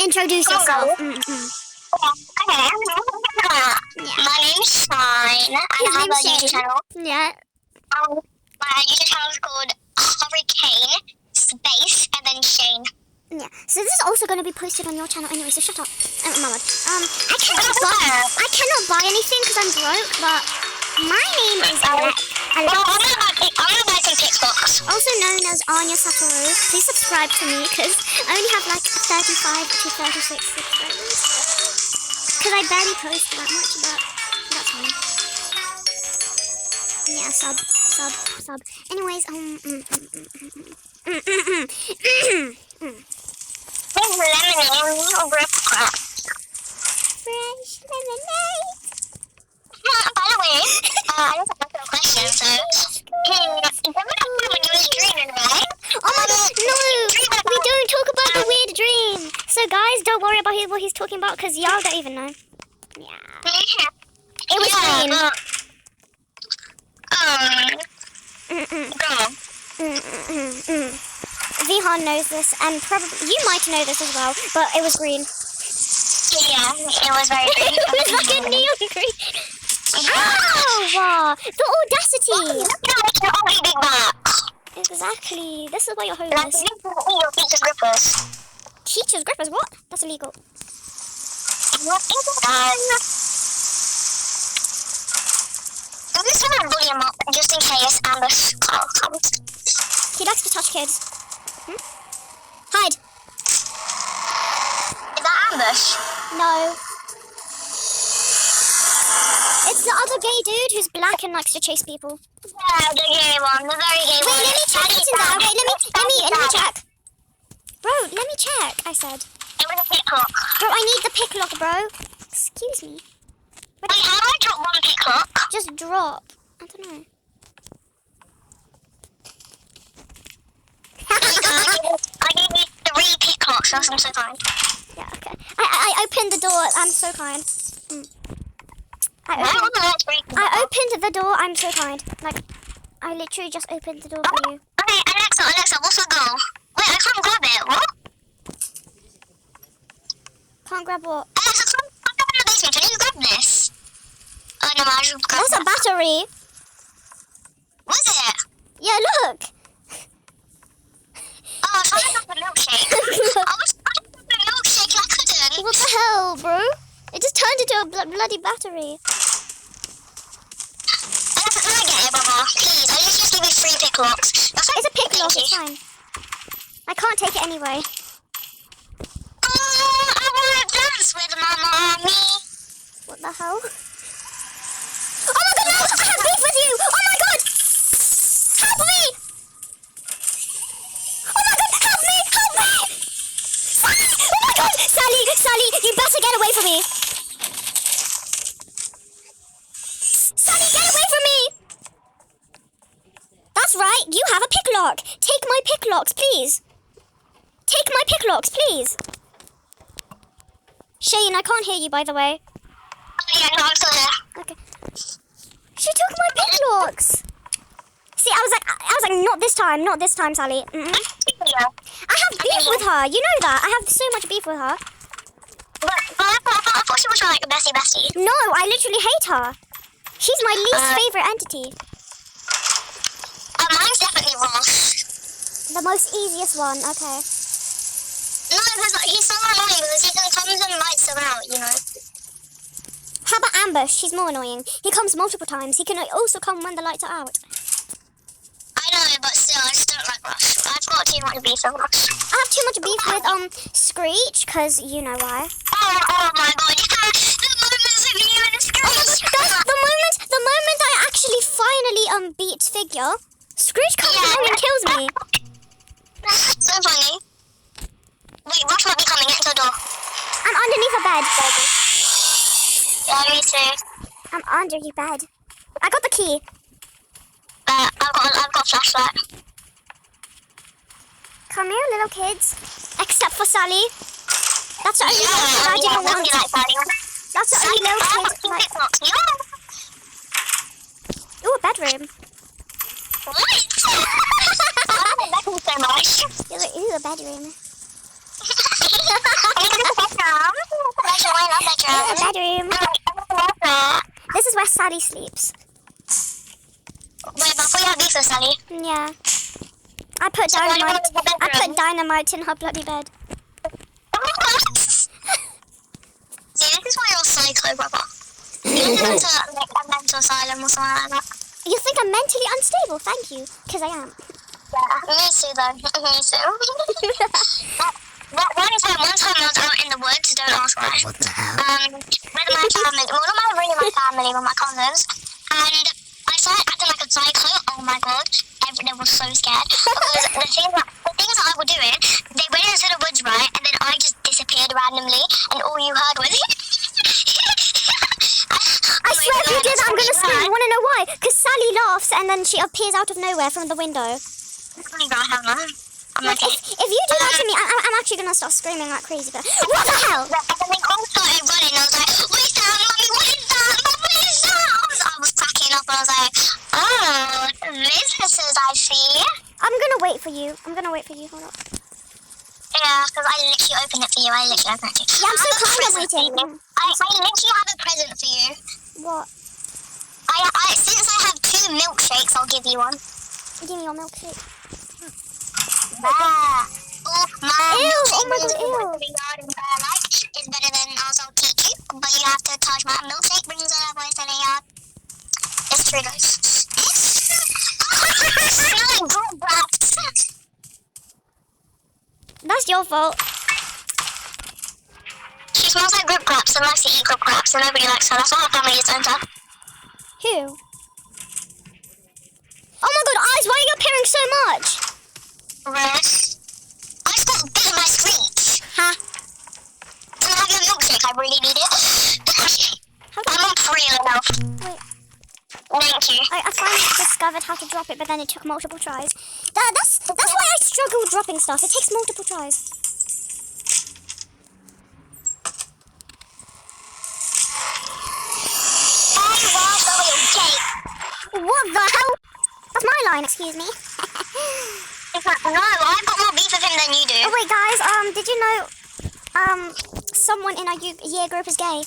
Introduce yourself. Okay. My name's Shine, and I have a YouTube channel. Yeah. My YouTube channel is called Hurricane Space and then Shane. Yeah. So this is also going to be posted on your channel anyway. So shut up, Mama. I cannot buy anything because I'm broke. But my name is Alex. I'm gonna buy some Pixbox. Also known as Anya Satoru. Please subscribe to me because I only have like 35 to 36 subscribers. Because I barely post that much, but that's fine. Yeah, sub. Anyways, There's lemonade or crap. Fresh lemonade. By the way, I just have a question. So, when you were dreaming, right? Oh my god, no! We don't talk about the weird dream. So guys, don't worry about what he's talking about because y'all don't even know. Yeah. It was green. Vihan knows this, and probably you might know this as well, but it was green. Yeah, it was very green. It was like a neon green. Ow! The audacity! Exactly. This is why you're homeless. Teacher's grippers. Teacher's grippers? What? That's illegal. I'm just gonna bully him up just in case Ambush comes. He likes to touch kids. Hide. Is that Ambush? No. It's the other gay dude who's black and likes to chase people. Yeah, the gay one, the very gay one. Wait, let me check what's in there. Wait, let me check. Bro, let me check, I said. It was a picklock. Bro, I need the picklock, bro. Excuse me. Wait, how do I drop one picklock? Just drop. I don't know. I gave you 3 picklocks, that's I'm so kind. Yeah, okay. I opened the door. I'm so kind. I opened the door. I'm so kind. Like, I literally just opened the door for you. Okay, Alexa, what's the goal? Wait, I can't grab it. What? Can't grab what? Alexa, come in the basement. Can you grab this? Oh, no, I just grabbed That's a battery. Was it? Yeah, look. Oh, I was trying to grab a milkshake. I was trying to grab a milkshake and I couldn't. What the hell, bro? It just turned into a bloody battery. Alexa, can I get it, brother? Please, I just give you 3 picklocks. It's a picklock, it's fine. I can't take it anyway. Oh, I want to dance with my mommy. What the hell? Oh my god, no! I have beef with you! Oh my god! Help me! Oh my god, help me! Help me! Sally! Oh my god! Sally, you better get away from me! Sally, get away from me! That's right, you have a picklock! Take my picklocks, please! Take my picklocks, please! Shane, I can't hear you, by the way. Oh, yeah, no, I'm still there. Okay. She took my picklocks! See, I was like, not this time, Sally. Yeah. I have beef with her, you know that. I have so much beef with her. But I thought she was like a bestie. No, I literally hate her. She's my least favorite entity. Mine's definitely Ross. The most easiest one, okay. No, because he's so annoying because he comes and lights them out, you know. How about Ambush? She's more annoying. He comes multiple times. He can also come when the lights are out. I know, but still, I just don't like Rush. I've got too much beef with Rush. I have too much beef with Screech, because you know why. Oh my god, yeah. The moments of you and Screech. The moment I actually finally beat Figure, Screech comes along and kills me. So funny. Wait, Rush might be coming into the door. I'm underneath a bed. Yeah, me too. I'm under your bed. I got the key. I've got a flashlight. Come here, little kids. Except for Sally. That's the only little kid I didn't want. That's the only little kid. Ooh, a bedroom. What? I love that so much. Ooh, a bedroom. our bedroom. Bedroom. This is where Sally sleeps. Wait, before you have beef with Sally. Yeah. I put So why do you dynamite. want to go I bedroom? put dynamite in her bloody bed. See, this is why you're psycho, brother. You need to like a mental asylum or something like that. You think I'm mentally unstable? Thank you, because I am. Yeah, me too though. Me too. One time I was out in the woods, don't ask why. What the hell? With my family, well not really my family, but my cousins. And I started acting like a psycho. Oh my god. Everyone was so scared. Because the things that I was doing, they went into the woods, right? And then I just disappeared randomly, and all you heard was I swear if you do that, I'm gonna scream. You wanna know why? Because Sally laughs and then she appears out of nowhere from the window. I'm Like, okay. if you do that to me, I'm actually gonna start screaming like crazy. But what the hell? And then they all started running. I was like, what is that, mommy? What is that? Mom, what is that? I was cracking up and I was like, oh, businesses I see. I'm gonna wait for you. Hold on. Yeah, because I literally opened it for you. Yeah, I'm so kind of waiting. I literally have a present for you. What? Since I have 2 milkshakes, I'll give you one. Give me your milkshake. Ah. Oh, my Ew, milkshake oh my god, ew. is better than ours. I'll teach you, but you have to touch my milkshake brings a voice in the yard. It's true, guys. Smelling good brats. That's your fault. She smells like group craps and likes to eat group craps and nobody likes her. That's why her family is into her. Who? Oh my god, eyes, why are you appearing so much? Russ. I just got bit of my screech. Huh? Can I have your milkshake? I really need it. I'm on 3 now. Wait. Thank you. I finally discovered how to drop it, but then it took multiple tries. That's why I struggle with dropping stuff. It takes multiple tries. What the hell? That's my line, excuse me. No, I've got more beef with him than you do. Oh wait, guys, did you know, someone in our year group is gay?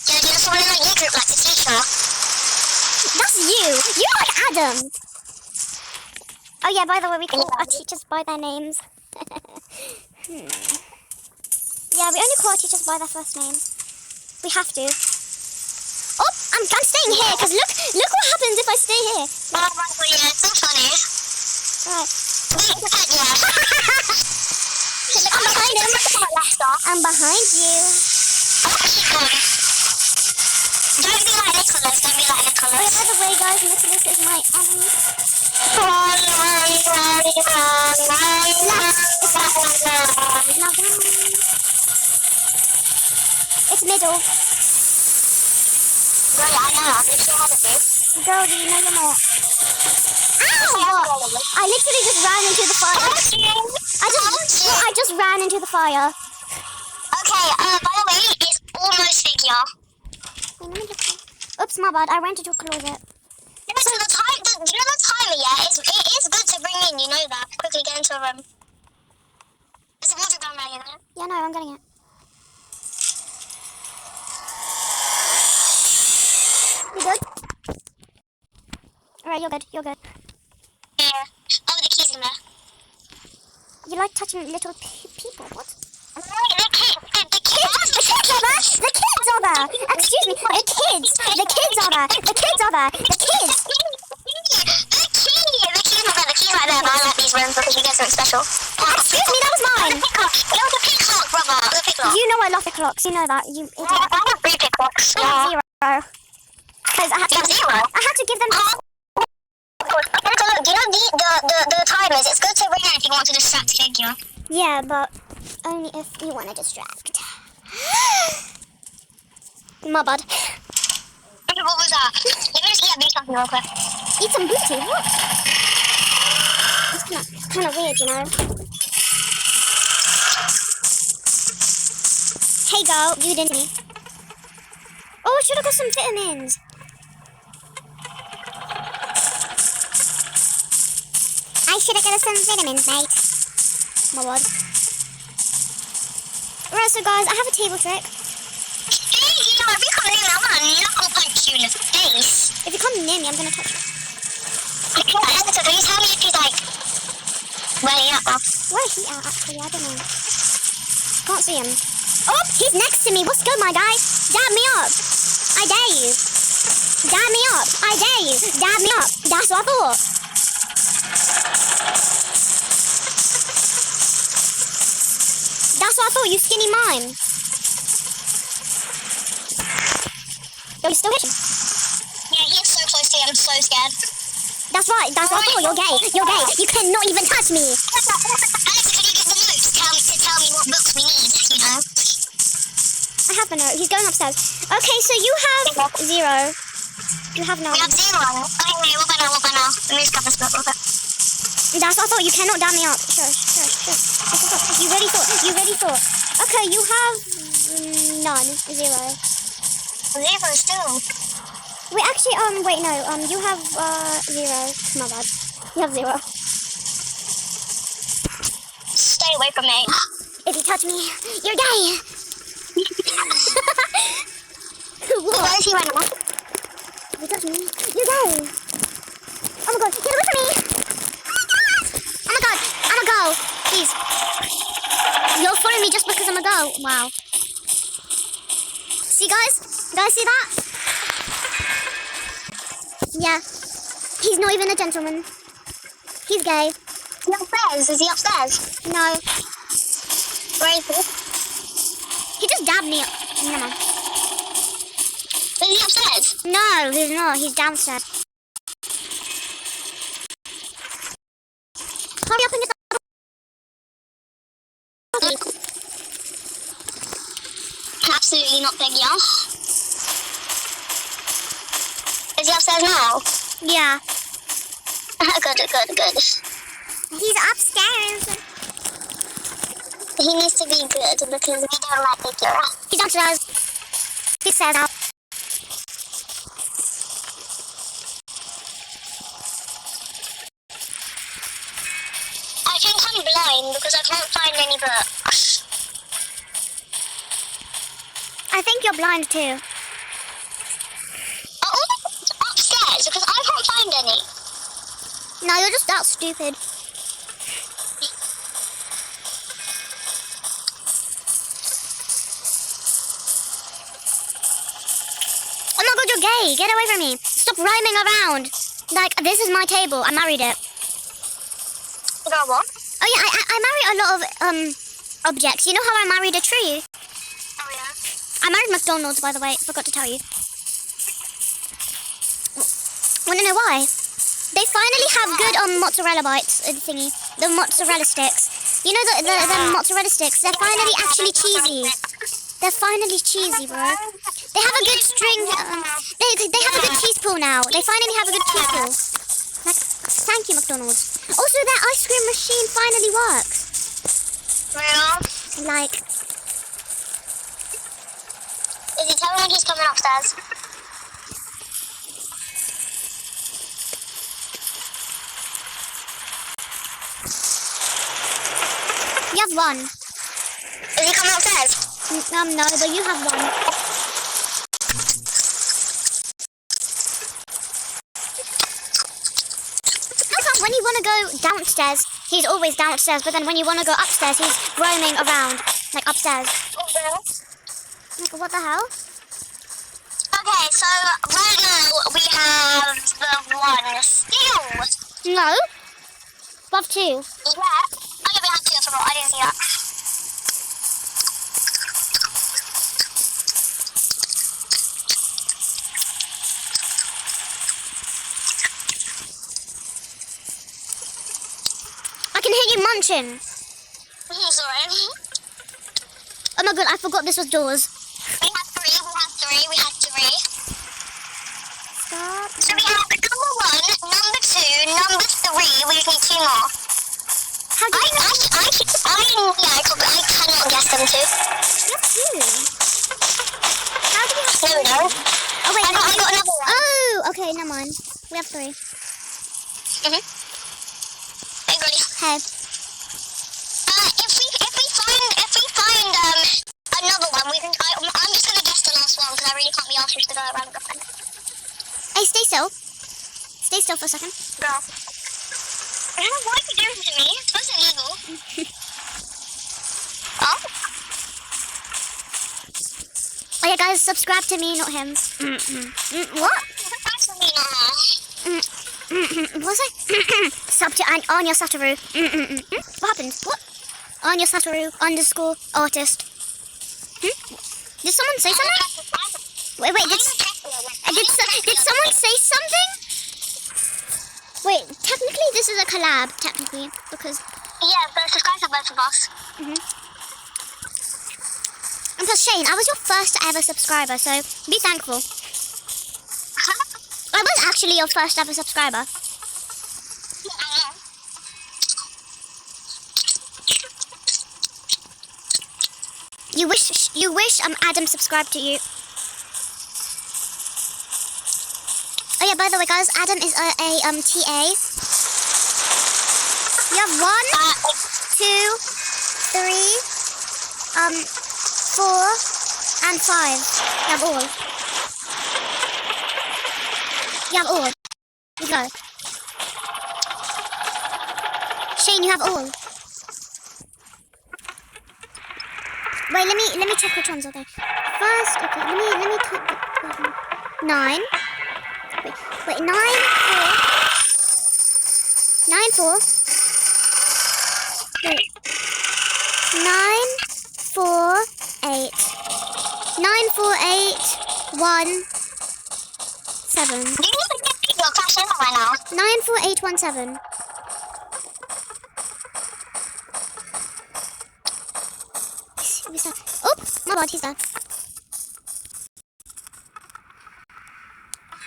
Yeah, do you know someone in our year group like the teacher? That's you. You like Adam. Oh yeah, by the way, we call our teachers by their names. Yeah, we only call our teachers by their first names. We have to. Oh, I'm staying here, because look what happens if I stay here. Oh my god, yeah, it's so funny. Right. Yeah. I'm behind him. I'm behind you. Don't be like Nicholas, don't be like Oh, Nicholas. by the way, guys, Nicholas is my enemy. Now down. It's middle. Girl, yeah, I know, I'm sure how to do. Girl, do you know you're not? Ow! I literally just ran into the fire. I just ran into the fire. Okay, by the way, it's almost figure. Wait, let me look. Oops, my bad. I ran into a closet. So the time, you know the timer, yeah? It is good to bring in, you know that. Quickly get into a room. Is the water gun ready then? Yeah, no, I'm getting it. You good? Alright, you're good. You're good. Yeah. Oh, the key's in there. You like touching little people? What? The kids are there! The kids are there! Excuse me, the kids are there! The kids! The key's right there, but I like these rooms because you get something special. Excuse me, that was mine! It was a picklock, brother. It was a picklock. You know I love picklocks, you know that. You idiot. I have 3 picklocks. I have 0. Because I had to. You have 0? I had to give them. Do you know the timers? It's good to ring in if you want to distract figure. Yeah, but only if you want to distract. My bad. What was that? Let me just eat a beef something real quick. Eat some booty? What? It's kind of weird, you know. Hey girl, you didn't me. Oh, I should have got some vitamins. I should have got some vitamins, mate. My word. Alright, so guys, I have a table trick. Hey, you know, if you come in, I want to knuckle punch you in the face. If you come near me, I'm gonna touch you. Okay, so can you tell me if he's like, where he at now? Where is he at, actually? I don't know. Can't see him. Oh, he's next to me. What's good, my guy? Dab me up. I dare you. Dab me up. I dare you. Dab me up. That's what I thought. That's what I thought, you skinny mime. Yo, you still hitting? Yeah, he's so close to you, I'm so scared. That's right, that's what I thought. You're gay. You're gay. You cannot even touch me. Alex, can you get the notes? Tell me what books we need, you know? I have a note. He's going upstairs. Okay, so you have 0. You have no. We have 0. Okay, what about now? Let me just grab this book real quick. That's what I thought. You cannot dam me up. Shush. You really thought. Okay, you have none. 0. 0 still. Wait, actually, wait, no. You have 0. My bad. You have 0. Stay away from me. If you touch me, you're gay. Where is he right now? If you touch me, you're gay. Oh my god, get away from me. Oh my god, I'm a girl. Please. You're following me just because I'm a girl. Wow. See, guys? You guys see that? Yeah. He's not even a gentleman. He's gay. Is he upstairs? Is he upstairs? No. Where is he? He just dabbed me up. Never mind. Is he upstairs? No, he's not. He's downstairs. Hurry up and get the... Absolutely not big, yeah. Is he upstairs now? Yeah. Good. He's upstairs. He needs to be good because we don't like big girls. He's downstairs. He says out. I think I'm blind because I can't find any books. I think you're blind too. Are all the books upstairs? Because I can't find any. No, you're just that stupid. Oh my god, you're gay. Get away from me. Stop rhyming around. Like, this is my table. I married it. Girl, what? Oh yeah, I marry a lot of objects. You know how I married a tree? Oh, yeah. I married McDonald's, by the way. Forgot to tell you. Wanna know why? They finally have good mozzarella bites thingy. The mozzarella sticks. You know the mozzarella sticks? They're finally actually cheesy. They're finally cheesy, bro. They have a good string. They have a good cheese pool now. They finally have a good cheese pool. Like, thank you, McDonald's. Also, their ice cream machine finally works. Real? Like, Is he telling me he's coming upstairs? you have 1. Is he coming upstairs? No, but you have 1. When you want to go downstairs, he's always downstairs, but then when you want to go upstairs, he's roaming around, like upstairs. Like, what the hell? Okay, so right now we have the 1 still. No. Above 2. Yeah. Oh yeah, we have 2, I forgot. I didn't see that. I can hear you munching. Sorry. Oh my god, I forgot this was doors. We have 3, we have 3. Stop. So we have number 1, number 2, number 3, we just need 2 more. How do you know? I cannot guess them too. You have 2. How do you have 2? No, we don't. Oh wait, I got another one. Oh, okay, never mind. We have 3. Hey, Granny. Hey. If we find I'm just gonna guess the last one because I really can't be asked to go around the friend. Hey, stay still. Stay still for a second. Girl. I don't know why you doing this to me. It's supposed to be illegal. Oh? Oh yeah, guys, subscribe to me, not him. What? That's for me, not. What was I? Sub to Anya Satoru. What happened? What? Anya Satoru _ artist. Did someone say something? Wait, did someone say something? Wait, technically this is a collab, technically, because... Yeah, but subscribe to both of us. And plus, Shane, I was your first ever subscriber, so be thankful. I was actually your first ever subscriber. You wish Adam subscribed to you. Oh yeah, by the way, guys, Adam is a TA. You have 1, 2, 3, 4, and 5. You have all. You have all. You go. Shane, you have all. Wait, let me check which ones are there. First, okay, let me type the 9. Wait, 9, 4. Wait. 9, 4, 8. 9, 4, 8, 1, 7. You need to get people crashing right now. 9, 4, 8, 1, 7. Oh, my god, he's there.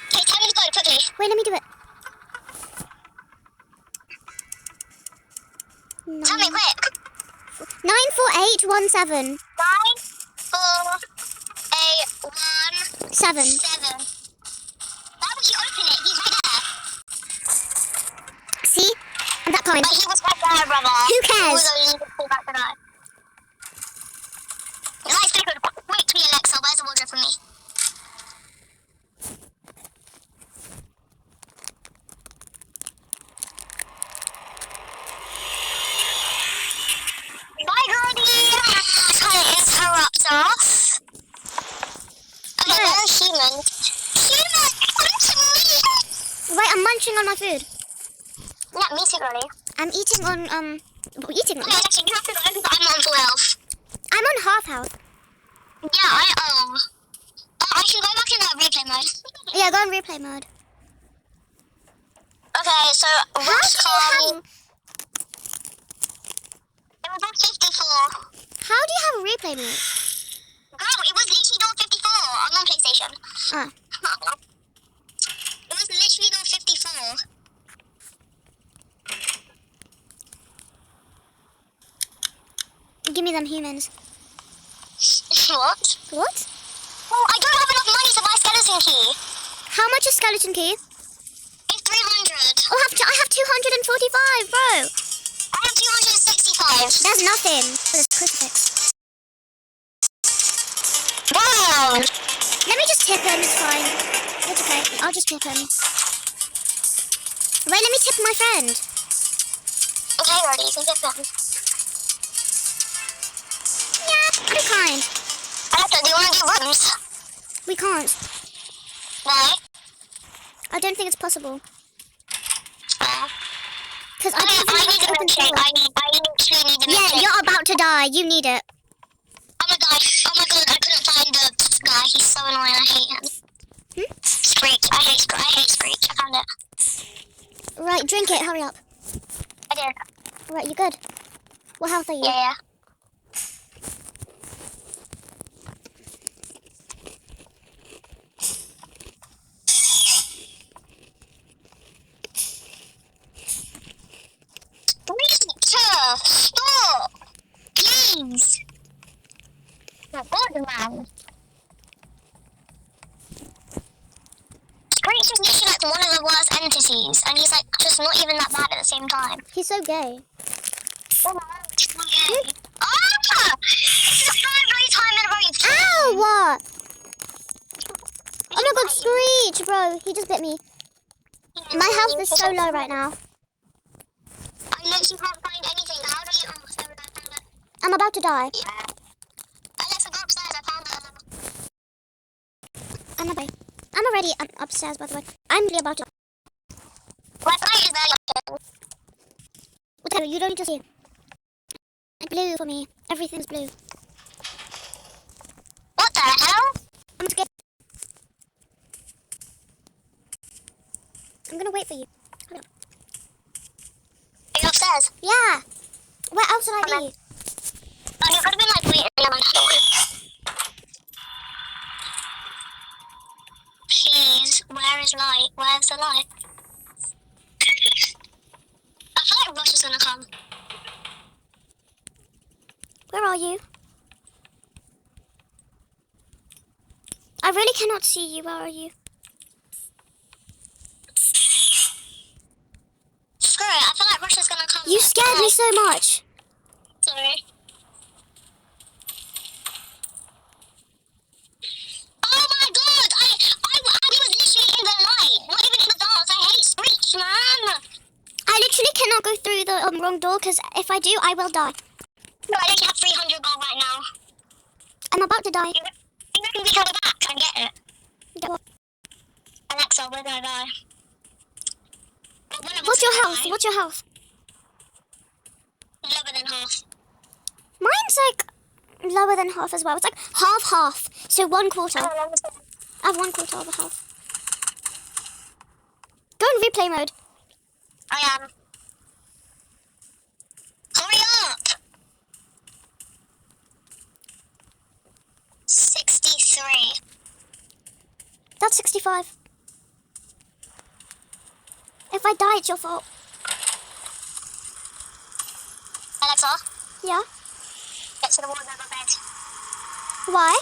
Okay, tell me to go quickly. Wait, let me do it. Tell me quick. 9, 4, 8, 1, 7. 9, 4, 8, 1, 7. 7. Why would you open it? He's right there. See? I'm that kind. But he was right there, brother. Who cares? He was only to pull back the knife. Nice, very good. Quickly, Alexa, where's the wardrobe for me? Bye, Gordy! Trying to interrupt us. Okay, where's human? Human, come to me! Wait, I'm munching on my food. Yeah, me too, Gordy. I'm eating on, eating. Okay, actually, you have to go because I'm on full health. I'm on half health. Yeah, I should go back in that replay mode. Yeah, go on replay mode. Okay, so How Rush do call. It was on 54. How do you have a replay mode? Girl, it was literally on 54 on my PlayStation. Ah. It was literally on 54. Give me them humans. What? What? Well, I don't have enough money to buy skeleton key. How much is skeleton key? It's 300. Oh, I have 245, bro. I have 265. That's nothing. There's crucifix. Wow. Let me just tip him, it's fine. It's okay, I'll just tip him. Wait, let me tip my friend. Okay, Roddy, you can get them. Yeah, I'm kind. Alexa, do you want to do rooms? We can't. Why? I don't think it's possible. Uh, Because I I don't think need it's a open milkshake. door. I literally need a Yeah, milkshake. you're about to die. You need it. I'm gonna die. Oh my god, I couldn't find the guy. He's so annoying. I hate him. Screech. I hate Screech. I found it. Right, drink it. Hurry up. I did. Right, you good? What health are you? Yeah. Rita, stop! Please! Oh god, man. Screech is literally like one of the worst entities, and he's like just not even that bad at the same time. He's so gay. Oh, okay. Ah! This is the third bloody time in a row you've killed Ouch, bro. He just bit me. My health is so low right now. I literally can't find anything. How do you... Oh, sorry, I found it. I'm about to die. Yeah. Alexa, go upstairs. I found it. I'm not. I'm already upstairs, by the way. I'm really about to. What light is there? Whatever, you don't need to see it. It's blue for me. Everything's blue. What the hell? I'm scared. I'm gonna wait for you. Hold on. Are you upstairs? Yeah. Where else would I be? Oh, you could have been like waiting. Please, where is light? Where's the light? I feel like Rush is gonna come. Where are you? I really cannot see you. Where are you? Screw it, I feel like Rush is gonna come. You scared me so much. Sorry. Oh my god! I was literally in the light, not even in the dark. I hate Screech, man. I literally cannot go through the wrong door because if I do, I will die. No, I literally have 300 gold right now. I'm about to die. You reckon we can go back and get it? Get what? Alexa, we're gonna die. What's your health? What's your health? Lower than half. Mine's like lower than half as well. It's like half. So 1/4. I have 1/4 of a half. Go in replay mode. I am. Hurry up! 63. That's 65. If I die, it's your fault. Alexa, Yeah? get to the wall over bed. Why?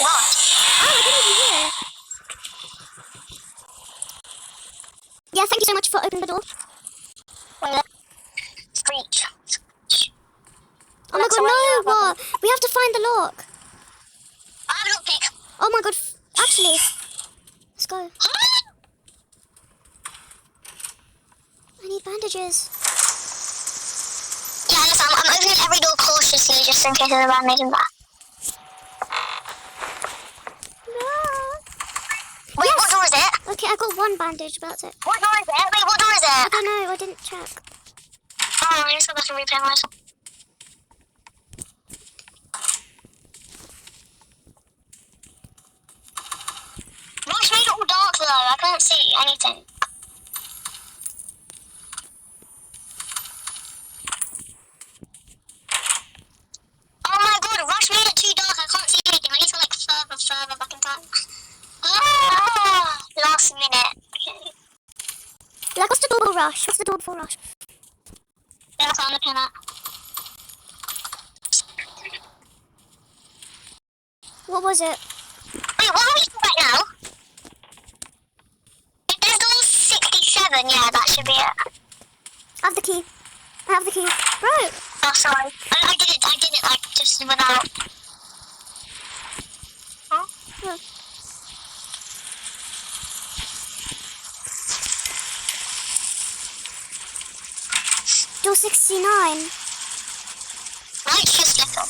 What? Oh, I didn't even hear it. Yeah, thank you so much for opening the door. Screech. Oh my god, no! What? We have to find the lock. I have a lockpick. Oh my god, actually. Let's go. I need bandages. Yeah, listen, I'm opening every door cautiously just in case there's a bandage in there. Wait, Yes. what door is it? Okay, I got one bandage, but that's it. What door is it? Wait, what door is I it? don't know, I didn't check. Oh, I just got back to replay myself. Rush made it all dark though, I can't see anything. Oh my god, Rush made it too dark, I can't see anything. I need to go like further back in time. Ah, last minute. Like, what's the door before rush? What's the door before rush? That's what I'm looking at. What was it? Wait, what are we doing right now? If there's door 67, yeah, that should be it. I have the key. I have the key. Bro! Oh, sorry. I did it, like, just without... Huh? Huh. Door 69. Light's just little.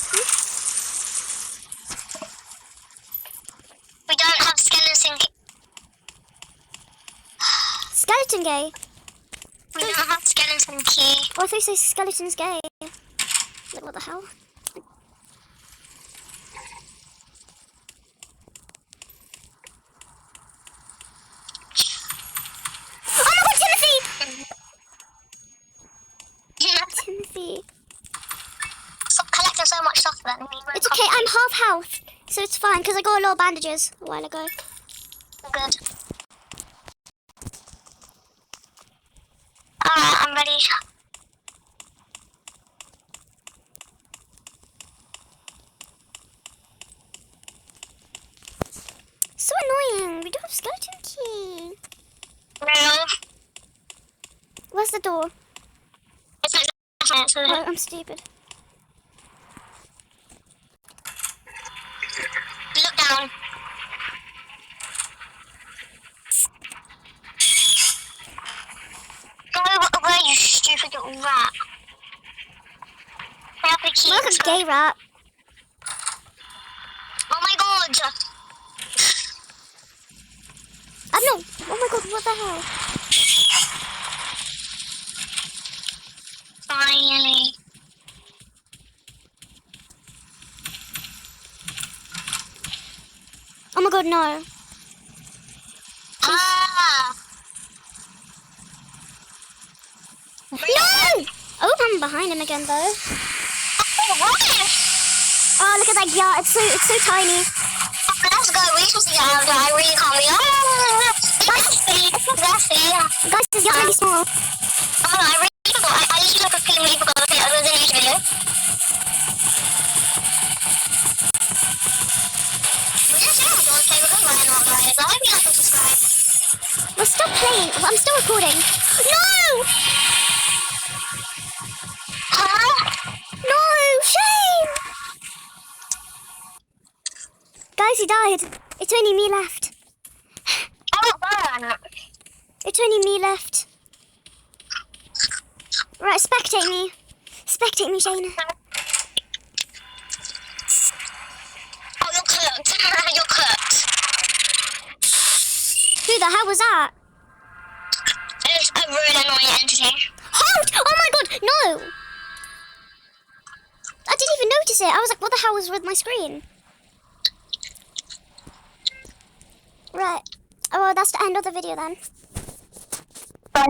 We don't have skeleton... Skeleton gay. We don't have skeleton key. Oh, I thought you said skeleton's gay. Like, what the hell? Oh my god, Timothy! Timothy. Stop collecting so much stuff then. It's okay, I'm half health. So it's fine, because I got a lot of bandages a while ago. Good. Alright, I'm ready. So annoying. We don't have skeleton key. No. Where's the door? It's like... Oh, I'm stupid. Look down. the key. Look at gay rap. Oh my god. I'm not. Oh my god, what the hell? Finally. Oh my god, no. Ah. No! Oh, I'm behind him again though. Oh, what? Oh, look at that yard. It's so tiny. Let's go. We're supposed to get out of here. I really can't be. Guys, this yard really small. Oh, I really forgot. I literally completely forgot about it. I was in each video. We just don't play with good and all guys. I hope you like and subscribe. Well, stop playing. I'm still recording. No! Huh? No! Shame! Guys, he died. It's only me left. I got burned. It's only me left. Right, spectate me. Spectate me, Shayna. Oh, you're cooked. You're cooked. Who the hell was that? It's a really annoying entity. Hold! Oh my god, no! I didn't even notice it. I was like, what the hell was with my screen? Right. Oh, well, that's the end of the video then. Bye.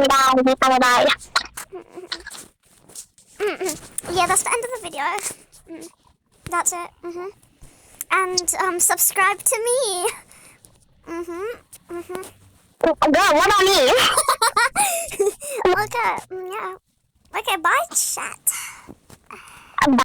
Yeah, that's the end of the video. That's it. And subscribe to me. Girl, what about me? Okay. Yeah. Okay. Bye, chat. Bye.